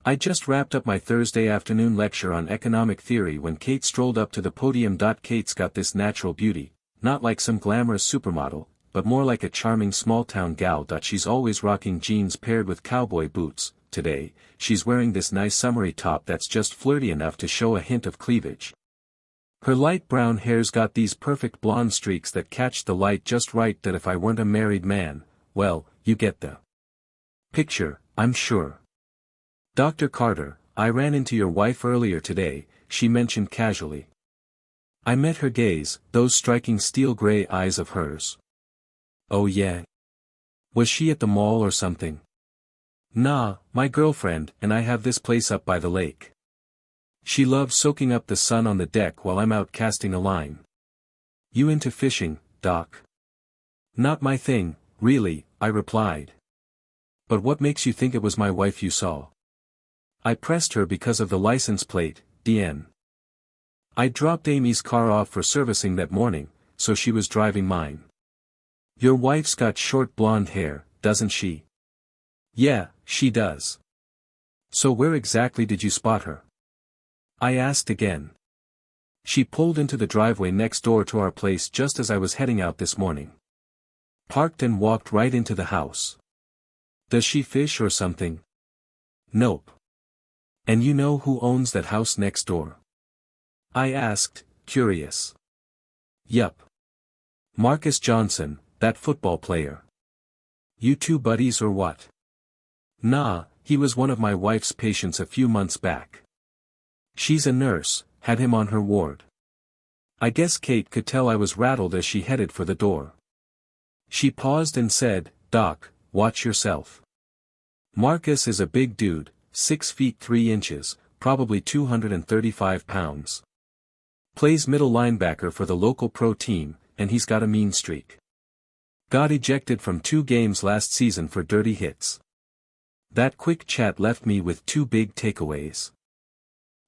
I just wrapped up my Thursday afternoon lecture on economic theory when Kate strolled up to the podium. Kate's got this natural beauty, not like some glamorous supermodel, but more like a charming small-town gal. She's always rocking jeans paired with cowboy boots. Today, she's wearing this nice summery top that's just flirty enough to show a hint of cleavage. Her light brown hair's got these perfect blonde streaks that catch the light just right. That if I weren't a married man, well, you get the picture, I'm sure. Dr. Carter, I ran into your wife earlier today, she mentioned casually. I met her gaze, those striking steel-gray eyes of hers. Oh yeah? Was she at the mall or something? Nah, my girlfriend and I have this place up by the lake. She loves soaking up the sun on the deck while I'm out casting a line. You into fishing, Doc? Not my thing, really, I replied. But what makes you think it was my wife you saw? I pressed her because of the license plate, DN. I dropped Amy's car off for servicing that morning, so she was driving mine. Your wife's got short blonde hair, doesn't she? Yeah, she does. So where exactly did you spot her? I asked again. She pulled into the driveway next door to our place just as I was heading out this morning. Parked and walked right into the house. Does she fish or something? Nope. And you know who owns that house next door? I asked, curious. Yup. Marcus Johnson, that football player. You two buddies or what? Nah, he was one of my wife's patients a few months back. She's a nurse, had him on her ward. I guess Kate could tell I was rattled as she headed for the door. She paused and said, Doc, watch yourself. Marcus is a big dude, 6 feet 3 inches, probably 235 pounds. Plays middle linebacker for the local pro team, and he's got a mean streak. Got ejected from 2 games last season for dirty hits. That quick chat left me with 2 big takeaways.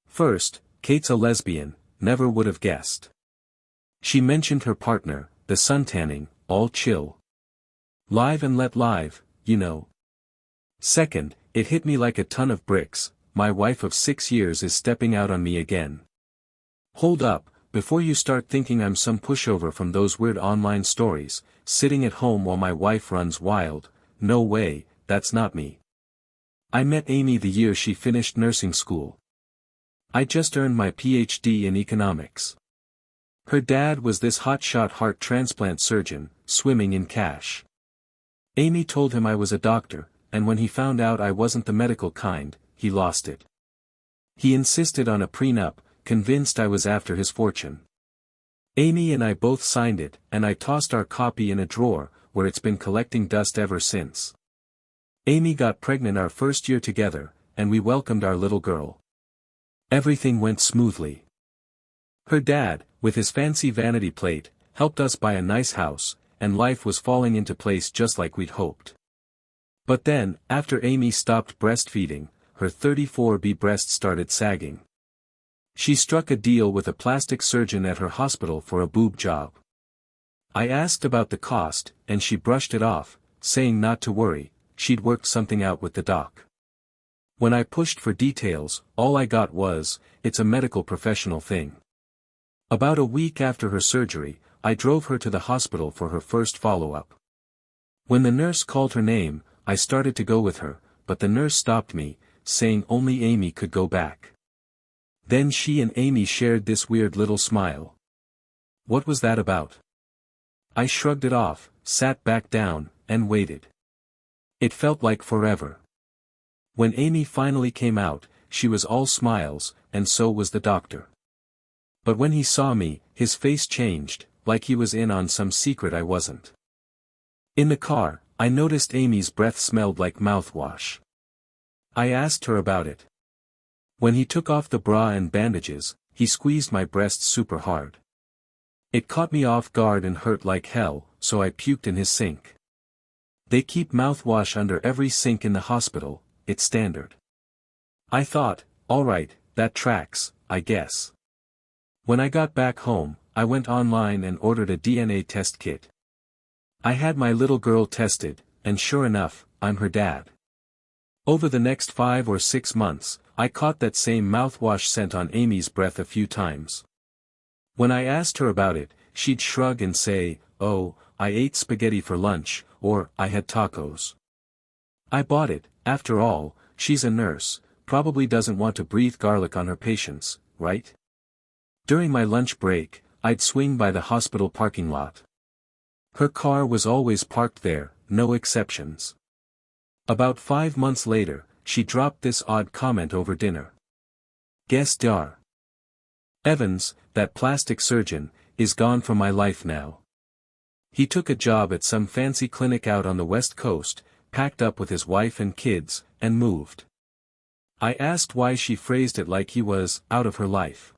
First, Kate's a lesbian, never would have guessed. She mentioned her partner, the suntanning, all chill. Live and let live, you know. Second, it hit me like a ton of bricks, my wife of 6 years is stepping out on me again. Hold up, before you start thinking I'm some pushover from those weird online stories, sitting at home while my wife runs wild, no way, that's not me. I met Amy the year she finished nursing school. I just earned my PhD in economics. Her dad was this hotshot heart transplant surgeon, swimming in cash. Amy told him I was a doctor, and when he found out I wasn't the medical kind, he lost it. He insisted on a prenup, convinced I was after his fortune. Amy and I both signed it, and I tossed our copy in a drawer, where it's been collecting dust ever since. Amy got pregnant our first year together, and we welcomed our little girl. Everything went smoothly. Her dad, with his fancy vanity plate, helped us buy a nice house, and life was falling into place just like we'd hoped. But then, after Amy stopped breastfeeding, her 34B breast started sagging. She struck a deal with a plastic surgeon at her hospital for a boob job. I asked about the cost, and she brushed it off, saying not to worry, she'd worked something out with the doc. When I pushed for details, all I got was, it's a medical professional thing. About a week after her surgery, I drove her to the hospital for her first follow-up. When the nurse called her name, I started to go with her, but the nurse stopped me, saying only Amy could go back. Then she and Amy shared this weird little smile. What was that about? I shrugged it off, sat back down, and waited. It felt like forever. When Amy finally came out, she was all smiles, and so was the doctor. But when he saw me, his face changed, like he was in on some secret I wasn't. In the car, I noticed Amy's breath smelled like mouthwash. I asked her about it. When he took off the bra and bandages, he squeezed my breasts super hard. It caught me off guard and hurt like hell, so I puked in his sink. They keep mouthwash under every sink in the hospital, it's standard. I thought, alright, that tracks, I guess. When I got back home, I went online and ordered a DNA test kit. I had my little girl tested, and sure enough, I'm her dad. Over the next 5 or 6 months, I caught that same mouthwash scent on Amy's breath a few times. When I asked her about it, she'd shrug and say, "Oh, I ate spaghetti for lunch," or "I had tacos." I bought it. After all, she's a nurse, probably doesn't want to breathe garlic on her patients, right? During my lunch break, I'd swing by the hospital parking lot. Her car was always parked there, no exceptions. About 5 months later, she dropped this odd comment over dinner. "Guess Dar. Evans, that plastic surgeon, is gone from my life now. He took a job at some fancy clinic out on the West Coast, packed up with his wife and kids, and moved." I asked why she phrased it like he was out of her life.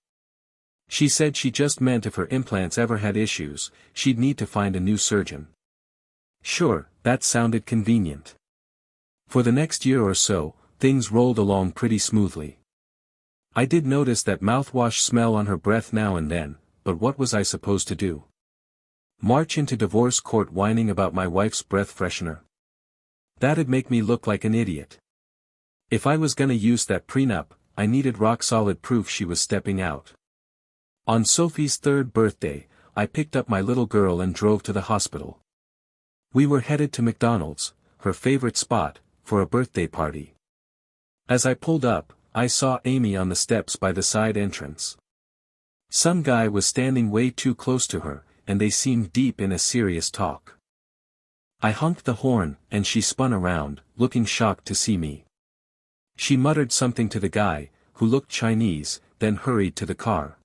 She said she just meant if her implants ever had issues, she'd need to find a new surgeon. Sure, that sounded convenient. For the next year or so, things rolled along pretty smoothly. I did notice that mouthwash smell on her breath now and then, but what was I supposed to do? March into divorce court whining about my wife's breath freshener? That'd make me look like an idiot. If I was gonna use that prenup, I needed rock-solid proof she was stepping out. On Sophie's 3rd birthday, I picked up my little girl and drove to the hospital. We were headed to McDonald's, her favorite spot, for a birthday party. As I pulled up, I saw Amy on the steps by the side entrance. Some guy was standing way too close to her, and they seemed deep in a serious talk. I honked the horn, and she spun around, looking shocked to see me. She muttered something to the guy, who looked Chinese, then hurried to the car.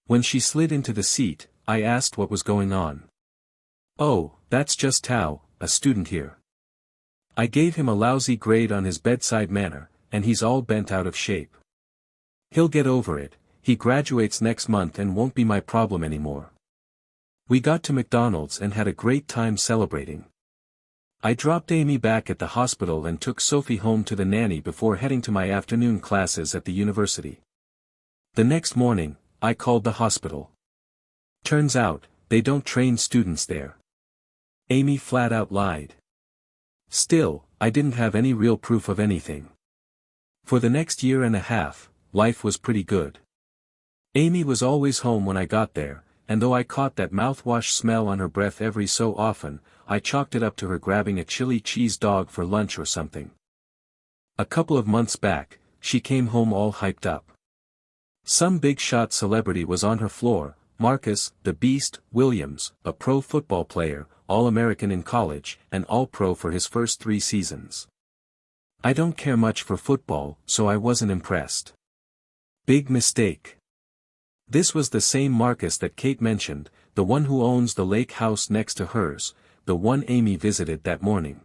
When she slid into the seat, I asked what was going on. "Oh, that's just Tao, a student here. I gave him a lousy grade on his bedside manner, and he's all bent out of shape. He'll get over it, he graduates next month and won't be my problem anymore." We got to McDonald's and had a great time celebrating. I dropped Amy back at the hospital and took Sophie home to the nanny before heading to my afternoon classes at the university. The next morning, I called the hospital. Turns out, they don't train students there. Amy flat out lied. Still, I didn't have any real proof of anything. For the next year and a half, life was pretty good. Amy was always home when I got there, and though I caught that mouthwash smell on her breath every so often, I chalked it up to her grabbing a chili cheese dog for lunch or something. A couple of months back, she came home all hyped up. Some big-shot celebrity was on her floor, Marcus, the Beast, Williams, a pro football player, All-American in college, and All-Pro for his first 3 seasons. I don't care much for football, so I wasn't impressed. Big mistake. This was the same Marcus that Kate mentioned, the one who owns the lake house next to hers, the one Amy visited that morning.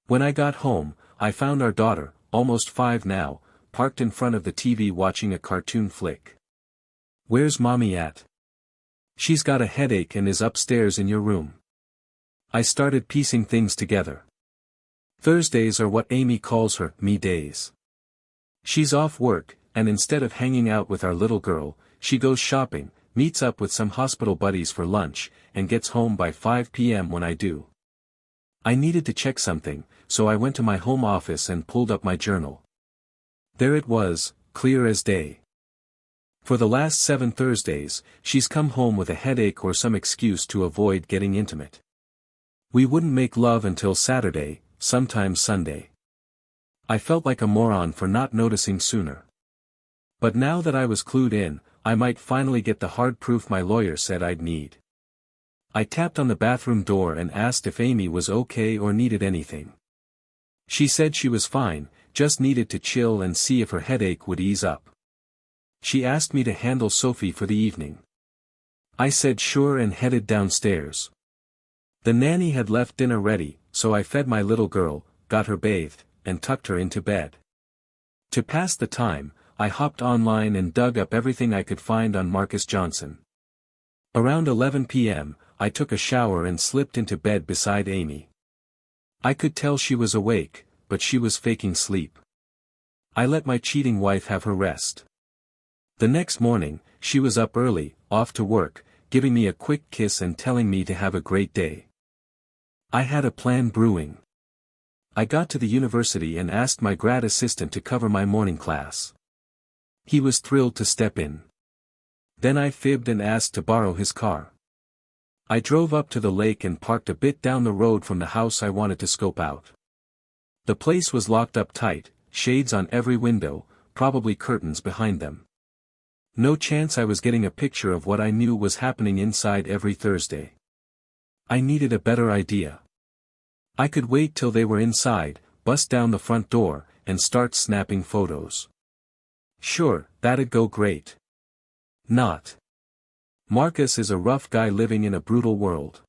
When I got home, I found our daughter, almost 5 now, parked in front of the TV watching a cartoon flick. "Where's Mommy at?" "She's got a headache and is upstairs in your room." I started piecing things together. Thursdays are what Amy calls her me days. She's off work, and instead of hanging out with our little girl, she goes shopping, meets up with some hospital buddies for lunch, and gets home by 5 p.m. when I do. I needed to check something, so I went to my home office and pulled up my journal. There it was, clear as day. For the last 7 Thursdays, she's come home with a headache or some excuse to avoid getting intimate. We wouldn't make love until Saturday, sometimes Sunday. I felt like a moron for not noticing sooner. But now that I was clued in, I might finally get the hard proof my lawyer said I'd need. I tapped on the bathroom door and asked if Amy was okay or needed anything. She said she was fine, just needed to chill and see if her headache would ease up. She asked me to handle Sophie for the evening. I said sure and headed downstairs. The nanny had left dinner ready, so I fed my little girl, got her bathed, and tucked her into bed. To pass the time, I hopped online and dug up everything I could find on Marcus Johnson. Around 11 p.m., I took a shower and slipped into bed beside Amy. I could tell she was awake, but she was faking sleep. I let my cheating wife have her rest. The next morning, she was up early, off to work, giving me a quick kiss and telling me to have a great day. I had a plan brewing. I got to the university and asked my grad assistant to cover my morning class. He was thrilled to step in. Then I fibbed and asked to borrow his car. I drove up to the lake and parked a bit down the road from the house I wanted to scope out. The place was locked up tight, shades on every window, probably curtains behind them. No chance I was getting a picture of what I knew was happening inside every Thursday. I needed a better idea. I could wait till they were inside, bust down the front door, and start snapping photos. Sure, that'd go great. Not. Marcus is a rough guy living in a brutal world.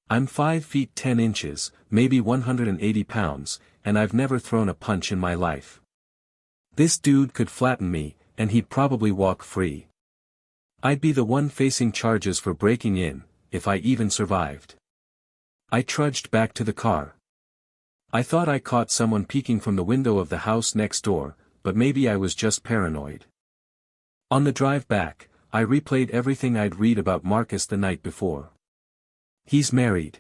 I'm 5 feet 10 inches, maybe 180 pounds, and I've never thrown a punch in my life. This dude could flatten me, and he'd probably walk free. I'd be the one facing charges for breaking in, if I even survived. I trudged back to the car. I thought I caught someone peeking from the window of the house next door, but maybe I was just paranoid. On the drive back, I replayed everything I'd read about Marcus the night before. He's married.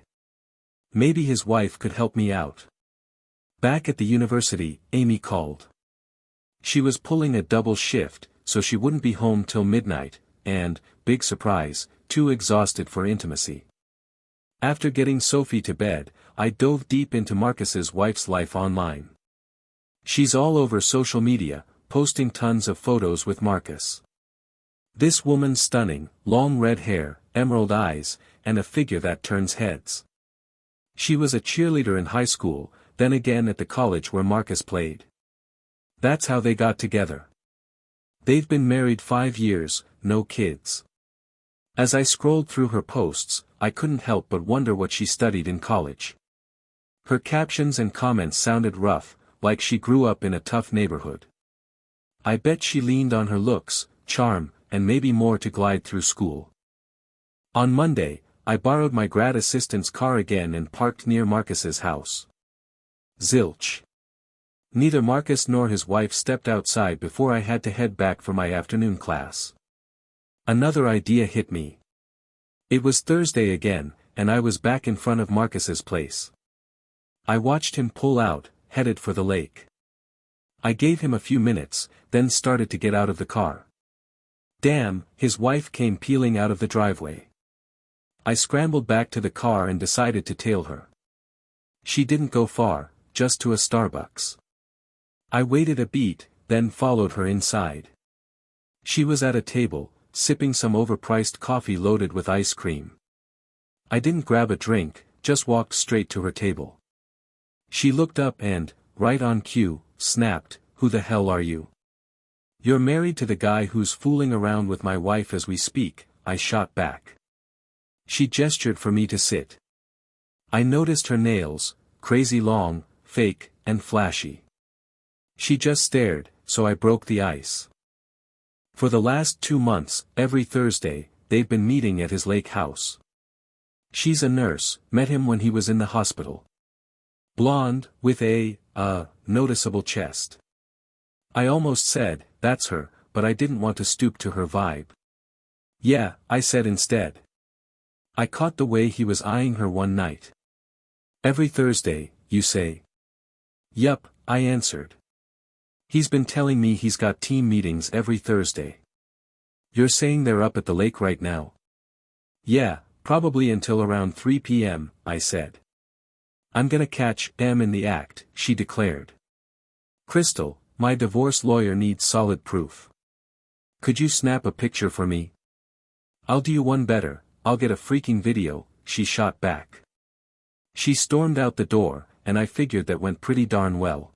Maybe his wife could help me out. Back at the university, Amy called. She was pulling a double shift, so she wouldn't be home till midnight, and, big surprise, too exhausted for intimacy. After getting Sophie to bed, I dove deep into Marcus's wife's life online. She's all over social media, posting tons of photos with Marcus. This woman's stunning, long red hair, emerald eyes, and a figure that turns heads. She was a cheerleader in high school, then again at the college where Marcus played. That's how they got together. They've been married 5 years, no kids. As I scrolled through her posts, I couldn't help but wonder what she studied in college. Her captions and comments sounded rough, like she grew up in a tough neighborhood. I bet she leaned on her looks, charm, and maybe more to glide through school. On Monday, I borrowed my grad assistant's car again and parked near Marcus's house. Zilch. Neither Marcus nor his wife stepped outside before I had to head back for my afternoon class. Another idea hit me. It was Thursday again, and I was back in front of Marcus's place. I watched him pull out, headed for the lake. I gave him a few minutes, then started to get out of the car. Damn, his wife came peeling out of the driveway. I scrambled back to the car and decided to tail her. She didn't go far, just to a Starbucks. I waited a beat, then followed her inside. She was at a table, sipping some overpriced coffee loaded with ice cream. I didn't grab a drink, just walked straight to her table. She looked up and, right on cue, snapped, "Who the hell are you? You're married to the guy who's fooling around with my wife as we speak," I shot back. She gestured for me to sit. I noticed her nails, crazy long, fake, and flashy. She just stared, so I broke the ice. For the last 2 months, every Thursday, they've been meeting at his lake house. She's a nurse, met him when he was in the hospital. Blonde, with a noticeable chest. I almost said, "That's her," but I didn't want to stoop to her vibe. "Yeah," I said instead. I caught the way he was eyeing her one night. "Every Thursday, you say?" "Yup," I answered. "He's been telling me he's got team meetings every Thursday." "You're saying they're up at the lake right now?" "Yeah, probably until around 3 p.m., I said. "I'm gonna catch them in the act," she declared. "Crystal, my divorce lawyer needs solid proof. Could you snap a picture for me?" "I'll do you one better, I'll get a freaking video," she shot back. She stormed out the door, and I figured that went pretty darn well.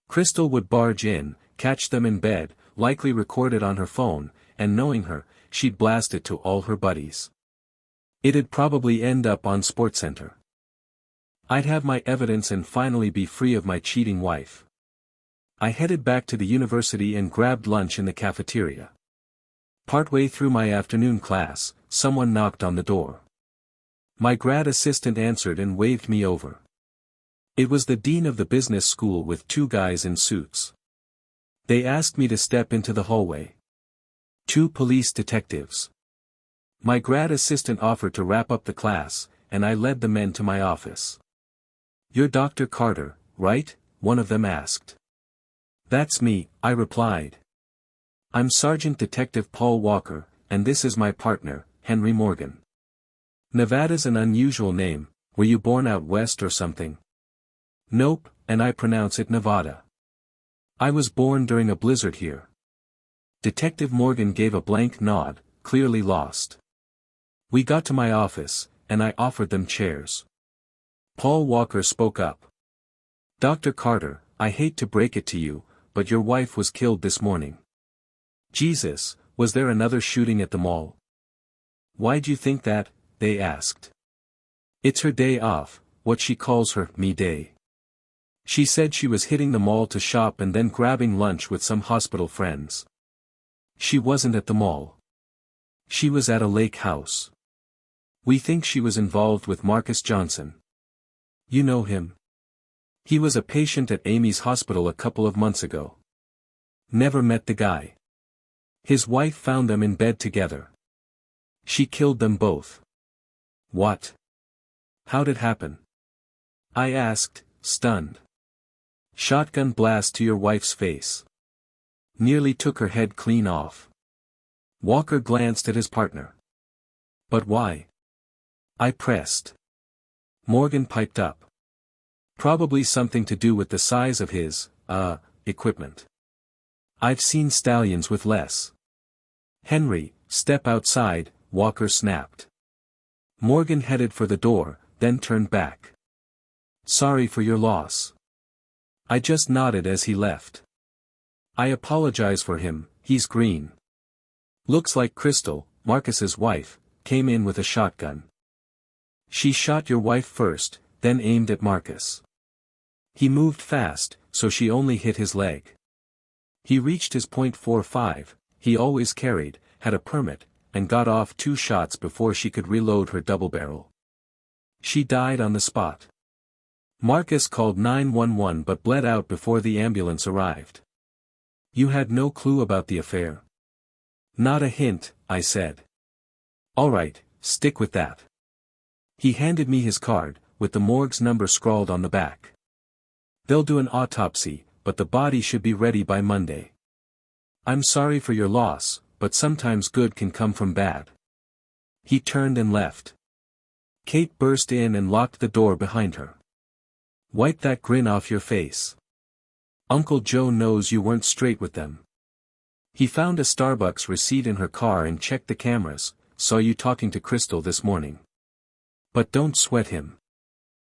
Crystal would barge in, catch them in bed, likely record it on her phone, and knowing her, she'd blast it to all her buddies. It'd probably end up on SportsCenter. I'd have my evidence and finally be free of my cheating wife. I headed back to the university and grabbed lunch in the cafeteria. Partway through my afternoon class, someone knocked on the door. My grad assistant answered and waved me over. It was the dean of the business school with 2 guys in suits. They asked me to step into the hallway. 2 police detectives. My grad assistant offered to wrap up the class, and I led the men to my office. "You're Dr. Carter, right?" one of them asked. "That's me," I replied. "I'm Sergeant Detective Paul Walker, and this is my partner, Henry Morgan." "Nevada's an unusual name. Were you born out west or something?" "Nope, and I pronounce it Nevada. I was born during a blizzard here." Detective Morgan gave a blank nod, clearly lost. We got to my office, and I offered them chairs. Paul Walker spoke up. "Dr. Carter, I hate to break it to you, but your wife was killed this morning." "Jesus, was there another shooting at the mall?" "Why'd you think that?" they asked. "It's her day off, what she calls her me day. She said she was hitting the mall to shop and then grabbing lunch with some hospital friends. She wasn't at the mall. She was at a lake house. We think she was involved with Marcus Johnson. You know him? He was a patient at Amy's hospital a couple of months ago." "Never met the guy." "His wife found them in bed together. She killed them both." "What? How'd it happen?" I asked, stunned. "Shotgun blast to your wife's face. Nearly took her head clean off." Walker glanced at his partner. "But why?" I pressed. Morgan piped up. "Probably something to do with the size of his, equipment. I've seen stallions with less." "Henry, step outside," Walker snapped. Morgan headed for the door, then turned back. "Sorry for your loss." I just nodded as he left. "I apologize for him, he's green. Looks like Crystal, Marcus's wife, came in with a shotgun. She shot your wife first, then aimed at Marcus. He moved fast, so she only hit his leg. He reached his .45, he always carried, had a permit, and got off 2 shots before she could reload her double barrel. She died on the spot. Marcus called 911 but bled out before the ambulance arrived." "You had no clue about the affair?" "Not a hint," I said. "All right, stick with that." He handed me his card, with the morgue's number scrawled on the back. "They'll do an autopsy, but the body should be ready by Monday. I'm sorry for your loss, but sometimes good can come from bad." He turned and left. Kate burst in and locked the door behind her. "Wipe that grin off your face. Uncle Joe knows you weren't straight with them. He found a Starbucks receipt in her car and checked the cameras, saw you talking to Crystal this morning. But don't sweat him.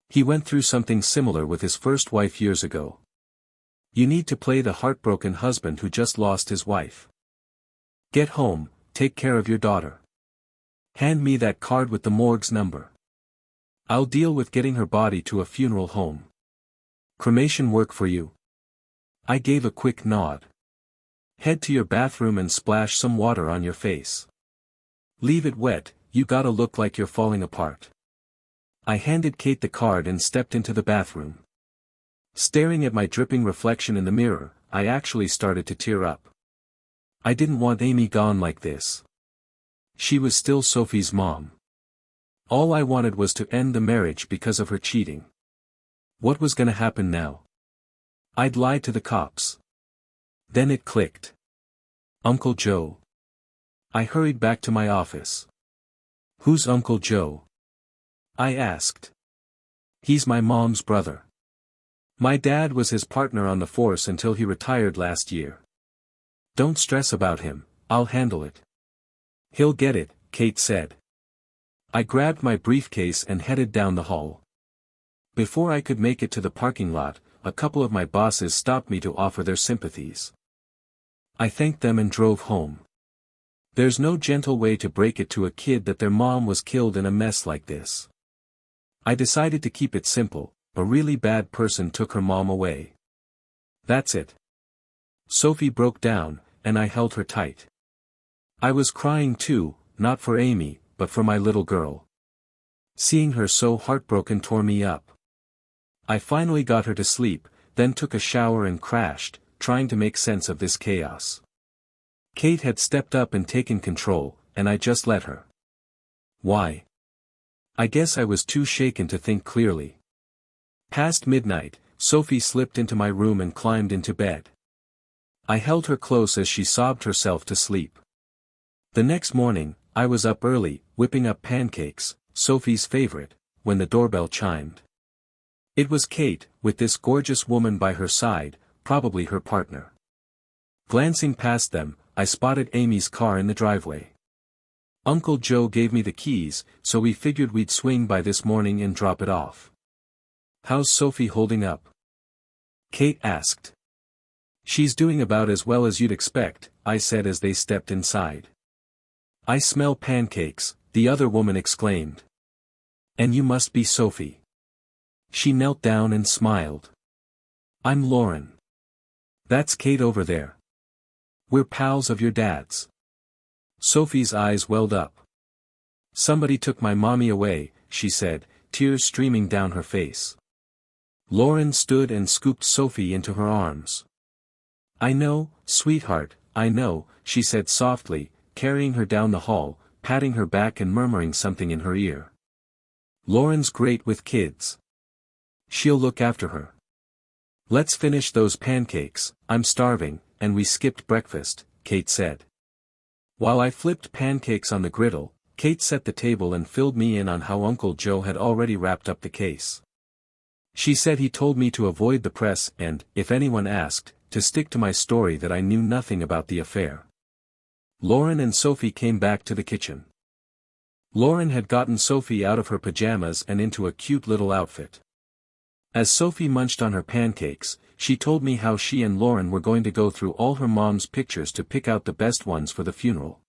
He went through something similar with his first wife years ago. You need to play the heartbroken husband who just lost his wife. Get home, take care of your daughter. Hand me that card with the morgue's number. I'll deal with getting her body to a funeral home. Cremation work for you?" I gave a quick nod. "Head to your bathroom and splash some water on your face. Leave it wet, you gotta look like you're falling apart." I handed Kate the card and stepped into the bathroom. Staring at my dripping reflection in the mirror, I actually started to tear up. I didn't want Amy gone like this. She was still Sophie's mom. All I wanted was to end the marriage because of her cheating. What was gonna happen now? I'd lied to the cops. Then it clicked. Uncle Joe. I hurried back to my office. "Who's Uncle Joe?" I asked. "He's my mom's brother. My dad was his partner on the force until he retired last year. Don't stress about him, I'll handle it." "He'll get it," Kate said. I grabbed my briefcase and headed down the hall. Before I could make it to the parking lot, a couple of my bosses stopped me to offer their sympathies. I thanked them and drove home. There's no gentle way to break it to a kid that their mom was killed in a mess like this. I decided to keep it simple: a really bad person took her mom away. That's it. Sophie broke down, and I held her tight. I was crying too, not for Amy, but for my little girl. Seeing her so heartbroken tore me up. I finally got her to sleep, then took a shower and crashed, trying to make sense of this chaos. Kate had stepped up and taken control, and I just let her. Why? I guess I was too shaken to think clearly. Past midnight, Sophie slipped into my room and climbed into bed. I held her close as she sobbed herself to sleep. The next morning, I was up early, whipping up pancakes, Sophie's favorite, when the doorbell chimed. It was Kate, with this gorgeous woman by her side, probably her partner. Glancing past them, I spotted Amy's car in the driveway. Uncle Joe gave me the keys, so we figured we'd swing by this morning and drop it off. "How's Sophie holding up?" Kate asked. "She's doing about as well as you'd expect," I said as they stepped inside. "I smell pancakes," the other woman exclaimed. "And you must be Sophie." She knelt down and smiled. "I'm Lauren. That's Kate over there. We're pals of your dad's." Sophie's eyes welled up. "Somebody took my mommy away," she said, tears streaming down her face. Lauren stood and scooped Sophie into her arms. "I know, sweetheart, I know," she said softly, carrying her down the hall, patting her back and murmuring something in her ear. "Lauren's great with kids. She'll look after her. Let's finish those pancakes, I'm starving," and we skipped breakfast, Kate said. While I flipped pancakes on the griddle, Kate set the table and filled me in on how Uncle Joe had already wrapped up the case. She said he told me to avoid the press and, if anyone asked, to stick to my story that I knew nothing about the affair. Lauren and Sophie came back to the kitchen. Lauren had gotten Sophie out of her pajamas and into a cute little outfit. As Sophie munched on her pancakes, she told me how she and Lauren were going to go through all her mom's pictures to pick out the best ones for the funeral.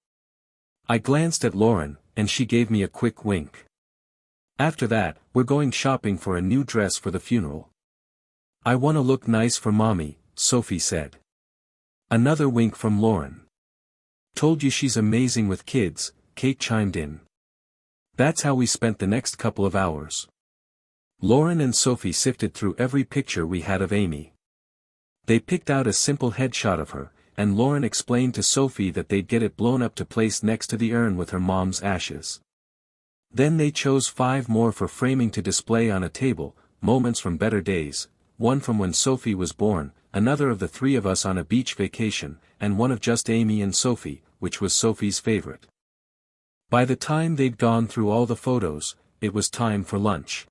I glanced at Lauren, and she gave me a quick wink. "After that, we're going shopping for a new dress for the funeral." "I want to look nice for mommy," Sophie said. Another wink from Lauren. "Told you she's amazing with kids," Kate chimed in. That's how we spent the next couple of hours. Lauren and Sophie sifted through every picture we had of Amy. They picked out a simple headshot of her, and Lauren explained to Sophie that they'd get it blown up to place next to the urn with her mom's ashes. Then they chose 5 more for framing to display on a table, moments from better days, one from when Sophie was born, another of the 3 of us on a beach vacation, and one of just Amy and Sophie, which was Sophie's favorite. By the time they'd gone through all the photos, it was time for lunch.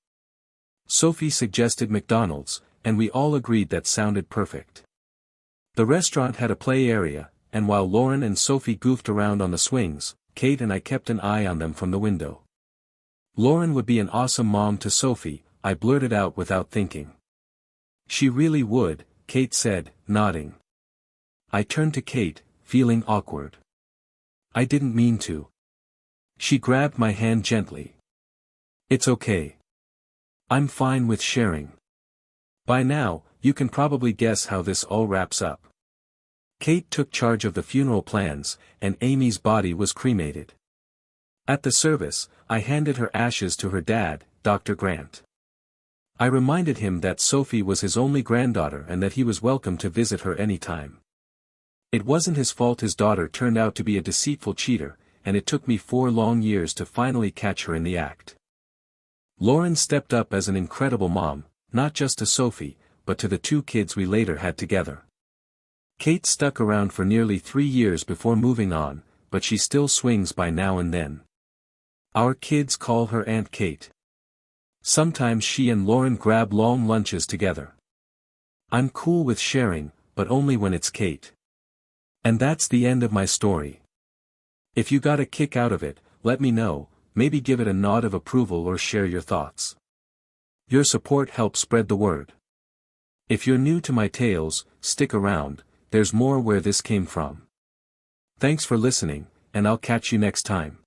Sophie suggested McDonald's, and we all agreed that sounded perfect. The restaurant had a play area, and while Lauren and Sophie goofed around on the swings, Kate and I kept an eye on them from the window. "Lauren would be an awesome mom to Sophie," I blurted out without thinking. "She really would," Kate said, nodding. I turned to Kate, feeling awkward. "I didn't mean to." She grabbed my hand gently. "It's okay. I'm fine with sharing." By now, you can probably guess how this all wraps up. Kate took charge of the funeral plans, and Amy's body was cremated. At the service, I handed her ashes to her dad, Dr. Grant. I reminded him that Sophie was his only granddaughter and that he was welcome to visit her anytime. It wasn't his fault his daughter turned out to be a deceitful cheater, and it took me 4 long years to finally catch her in the act. Lauren stepped up as an incredible mom, not just to Sophie, but to the 2 kids we later had together. Kate stuck around for nearly 3 years before moving on, but she still swings by now and then. Our kids call her Aunt Kate. Sometimes she and Lauren grab long lunches together. I'm cool with sharing, but only when it's Kate. And that's the end of my story. If you got a kick out of it, let me know, maybe give it a nod of approval or share your thoughts. Your support helps spread the word. If you're new to my tales, stick around, there's more where this came from. Thanks for listening, and I'll catch you next time.